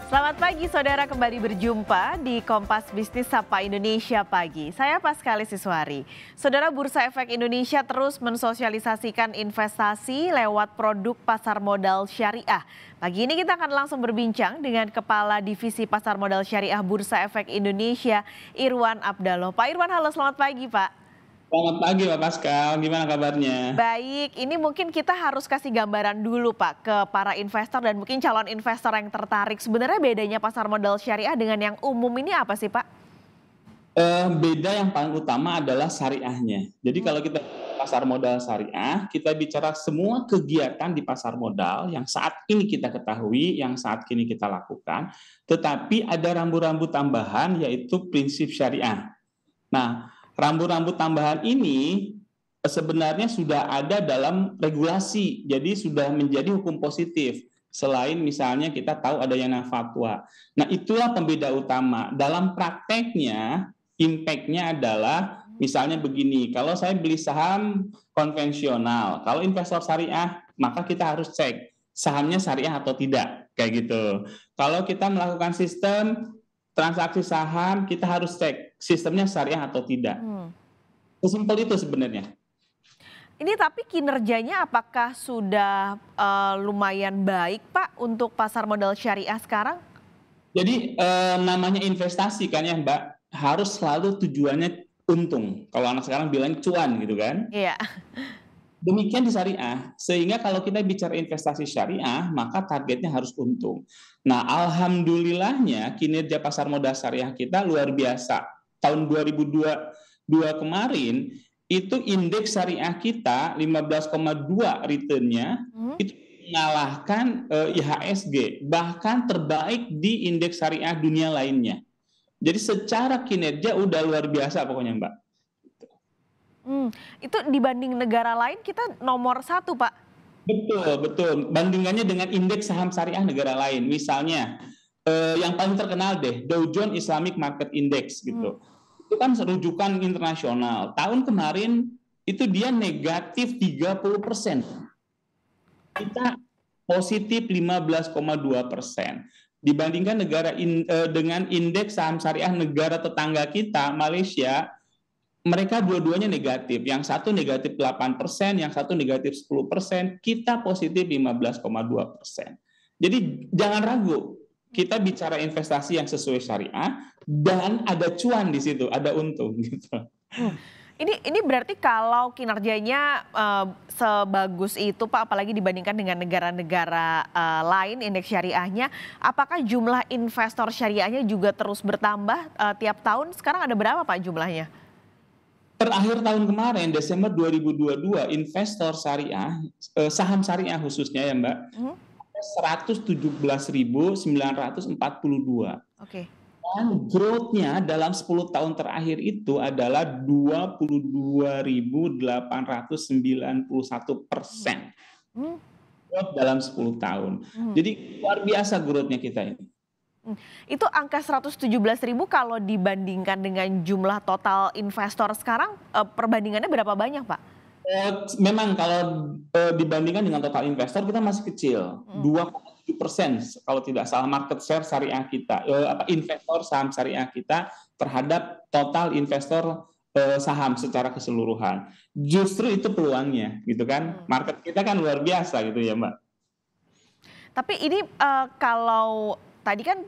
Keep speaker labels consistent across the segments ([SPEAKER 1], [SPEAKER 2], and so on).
[SPEAKER 1] Selamat pagi saudara, kembali berjumpa di Kompas Bisnis Sapa Indonesia Pagi. Saya Paskali Siswari. Saudara, Bursa Efek Indonesia terus mensosialisasikan investasi lewat produk pasar modal syariah. Pagi ini kita akan langsung berbincang dengan Kepala Divisi Pasar Modal Syariah Bursa Efek Indonesia, Irwan Abdallah. Pak Irwan, halo, selamat pagi Pak.
[SPEAKER 2] Selamat pagi Pak Paskal, gimana kabarnya?
[SPEAKER 1] Baik, ini mungkin kita harus kasih gambaran dulu Pak ke para investor dan mungkin calon investor yang tertarik. Sebenarnya bedanya pasar modal syariah dengan yang umum ini apa sih Pak?
[SPEAKER 2] Beda yang paling utama adalah syariahnya. Jadi kalau kita pasar modal syariah, kita bicara semua kegiatan di pasar modal yang saat ini kita ketahui, yang saat ini kita lakukan, tetapi ada rambu-rambu tambahan yaitu prinsip syariah. Nah, rambu-rambu tambahan ini sebenarnya sudah ada dalam regulasi, jadi sudah menjadi hukum positif. Selain misalnya kita tahu ada yang fatwa. Nah, itulah pembeda utama. Dalam prakteknya, impact-nya adalah misalnya begini, kalau saya beli saham konvensional, kalau investor syariah, maka kita harus cek sahamnya syariah atau tidak, kayak gitu. Kalau kita melakukan sistem transaksi saham, kita harus cek sistemnya syariah atau tidak. Sesimpel itu sebenarnya.
[SPEAKER 1] Ini tapi kinerjanya apakah sudah lumayan baik Pak untuk pasar modal syariah sekarang?
[SPEAKER 2] Jadi namanya investasi kan ya Mbak, harus selalu tujuannya untung. Kalau anak sekarang bilang cuan gitu kan.
[SPEAKER 1] Iya.
[SPEAKER 2] Demikian di syariah, sehingga kalau kita bicara investasi syariah, maka targetnya harus untung. Nah, alhamdulillahnya kinerja pasar modal syariah kita luar biasa. Tahun 2022 kemarin, itu indeks syariah kita 15,2 returnnya, itu mengalahkan IHSG, bahkan terbaik di indeks syariah dunia lainnya. Jadi secara kinerja udah luar biasa pokoknya Mbak.
[SPEAKER 1] Itu dibanding negara lain kita nomor 1 Pak.
[SPEAKER 2] Betul. Bandingannya dengan indeks saham syariah negara lain. Misalnya, yang paling terkenal deh, Dow Jones Islamic Market Index gitu. Itu kan rujukan internasional. Tahun kemarin itu dia negatif 30%. Kita positif 15,2%. Dibandingkan dengan indeks saham syariah negara tetangga kita, Malaysia, mereka dua-duanya negatif. Yang satu negatif 8%, yang satu negatif 10%, kita positif 15,2%. Jadi jangan ragu, kita bicara investasi yang sesuai syariah dan ada cuan di situ, ada untung gitu.
[SPEAKER 1] Ini berarti kalau kinerjanya sebagus itu Pak, apalagi dibandingkan dengan negara-negara lain indeks syariahnya, apakah jumlah investor syariahnya juga terus bertambah tiap tahun? Sekarang ada berapa Pak jumlahnya?
[SPEAKER 2] Per akhir tahun kemarin, Desember 2022, investor syariah, saham syariah khususnya ya Mbak, 117.942.
[SPEAKER 1] Oke.
[SPEAKER 2] Dan growth-nya dalam 10 tahun terakhir itu adalah 22.891%. Growth dalam 10 tahun. Jadi luar biasa growth-nya kita ini.
[SPEAKER 1] Itu angka 117.000 kalau dibandingkan dengan jumlah total investor sekarang, perbandingannya berapa banyak Pak?
[SPEAKER 2] Memang kalau dibandingkan dengan total investor kita masih kecil, 2,7% kalau tidak salah market share syariah kita, investor saham syariah kita terhadap total investor saham secara keseluruhan. Justru itu peluangnya, gitu kan? Market kita kan luar biasa gitu ya Mbak.
[SPEAKER 1] Tapi ini kalau tadi kan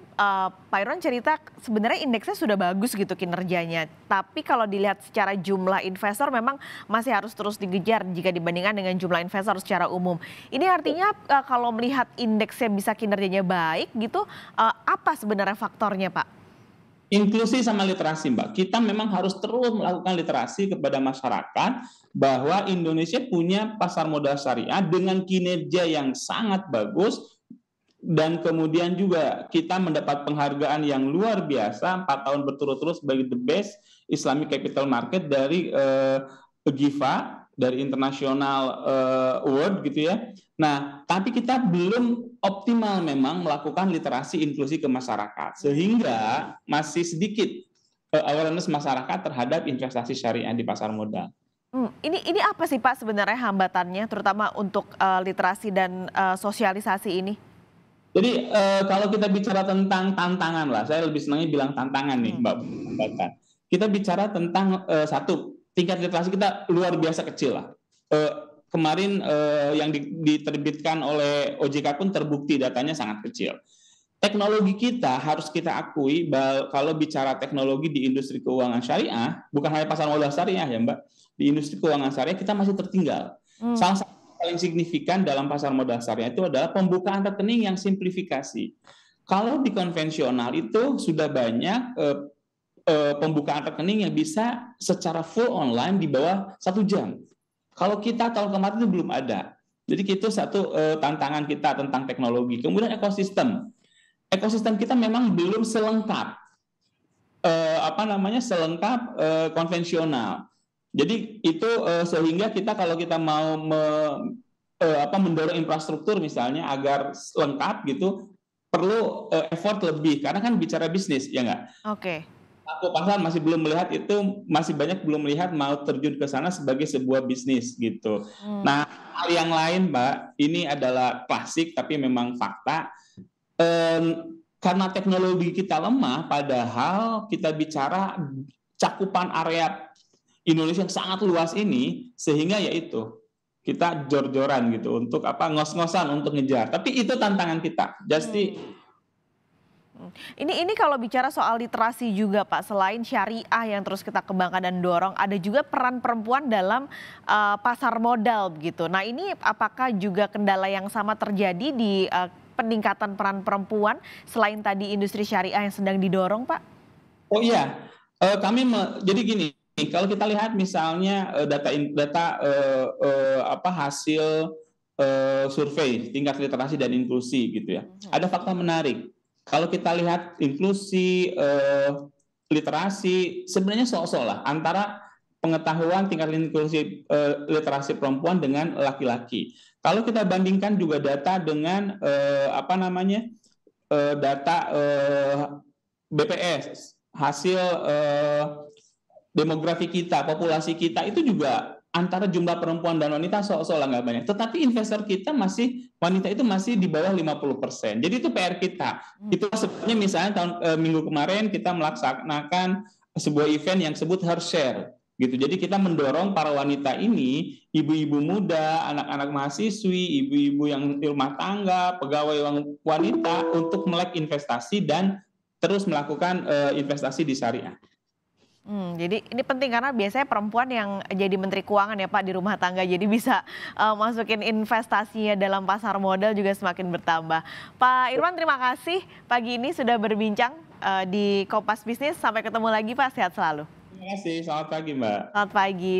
[SPEAKER 1] Pak Irwan cerita sebenarnya indeksnya sudah bagus gitu kinerjanya. Tapi kalau dilihat secara jumlah investor memang masih harus terus dikejar jika dibandingkan dengan jumlah investor secara umum. Ini artinya kalau melihat indeksnya bisa kinerjanya baik gitu, apa sebenarnya faktornya Pak?
[SPEAKER 2] Inklusi sama literasi Mbak. Kita memang harus terus melakukan literasi kepada masyarakat bahwa Indonesia punya pasar modal syariah dengan kinerja yang sangat bagus. Dan kemudian juga kita mendapat penghargaan yang luar biasa 4 tahun berturut-turut sebagai the best Islamic Capital Market dari GIFA, dari International Award gitu ya. Nah, tapi kita belum optimal memang melakukan literasi inklusi ke masyarakat, sehingga masih sedikit awareness masyarakat terhadap investasi syariah di pasar modal.
[SPEAKER 1] Ini apa sih Pak sebenarnya hambatannya, terutama untuk literasi dan sosialisasi ini?
[SPEAKER 2] Jadi kalau kita bicara tentang tantangan lah, saya lebih senangnya bilang tantangan nih, Mbak Batan. Kita bicara tentang satu, tingkat literasi kita luar biasa kecil lah. Kemarin yang diterbitkan oleh OJK pun terbukti datanya sangat kecil. Teknologi kita harus kita akui kalau bicara teknologi di industri keuangan syariah, bukan hanya pasar modal syariah ya Mbak, di industri keuangan syariah kita masih tertinggal. Salah satu paling signifikan dalam pasar modal syariah itu adalah pembukaan rekening yang simplifikasi. Kalau di konvensional itu sudah banyak pembukaan rekening yang bisa secara full online di bawah 1 jam. Kalau kita tahun kemarin itu belum ada. Jadi itu satu tantangan kita tentang teknologi. Kemudian ekosistem. Ekosistem kita memang belum selengkap selengkap konvensional. Jadi itu sehingga kita kalau kita mau mendorong infrastruktur misalnya agar lengkap gitu perlu effort lebih karena kan bicara bisnis ya nggak?
[SPEAKER 1] Oke.
[SPEAKER 2] Aku pasar masih belum melihat itu, masih banyak belum melihat mau terjun ke sana sebagai sebuah bisnis gitu. Nah, hal yang lain Mbak, ini adalah klasik tapi memang fakta. Karena teknologi kita lemah, padahal kita bicara cakupan area Indonesia yang sangat luas ini, sehingga yaitu kita jor-joran gitu untuk ngos-ngosan untuk ngejar. Tapi itu tantangan kita. Jadi
[SPEAKER 1] Ini kalau bicara soal literasi juga Pak, selain syariah yang terus kita kembangkan dan dorong, ada juga peran perempuan dalam pasar modal begitu. Nah ini apakah juga kendala yang sama terjadi di peningkatan peran perempuan selain tadi industri syariah yang sedang didorong Pak?
[SPEAKER 2] Oh iya, jadi gini, kalau kita lihat misalnya hasil survei tingkat literasi dan inklusi gitu ya, ada fakta menarik. Kalau kita lihat inklusi, literasi, sebenarnya sok-sok lah antara pengetahuan tingkat inklusi literasi perempuan dengan laki-laki. Kalau kita bandingkan juga data dengan data BPS, hasil demografi kita, populasi kita itu juga antara jumlah perempuan dan wanita sok-sok nggak banyak. Tetapi investor kita wanita itu masih di bawah 50%. Jadi itu PR kita. Itu sebenarnya misalnya minggu kemarin kita melaksanakan sebuah event yang disebut Her Share. Gitu. Jadi kita mendorong para wanita ini, ibu-ibu muda, anak-anak mahasiswi, ibu-ibu yang rumah tangga, pegawai wanita untuk melek investasi dan terus melakukan investasi di syariah.
[SPEAKER 1] Jadi ini penting karena biasanya perempuan yang jadi menteri keuangan ya Pak di rumah tangga, jadi bisa masukin investasinya dalam pasar modal juga semakin bertambah. Pak Irwan, terima kasih pagi ini sudah berbincang di Kompas Bisnis. Sampai ketemu lagi Pak, sehat selalu.
[SPEAKER 2] Terima kasih, selamat pagi Mbak.
[SPEAKER 1] Selamat pagi.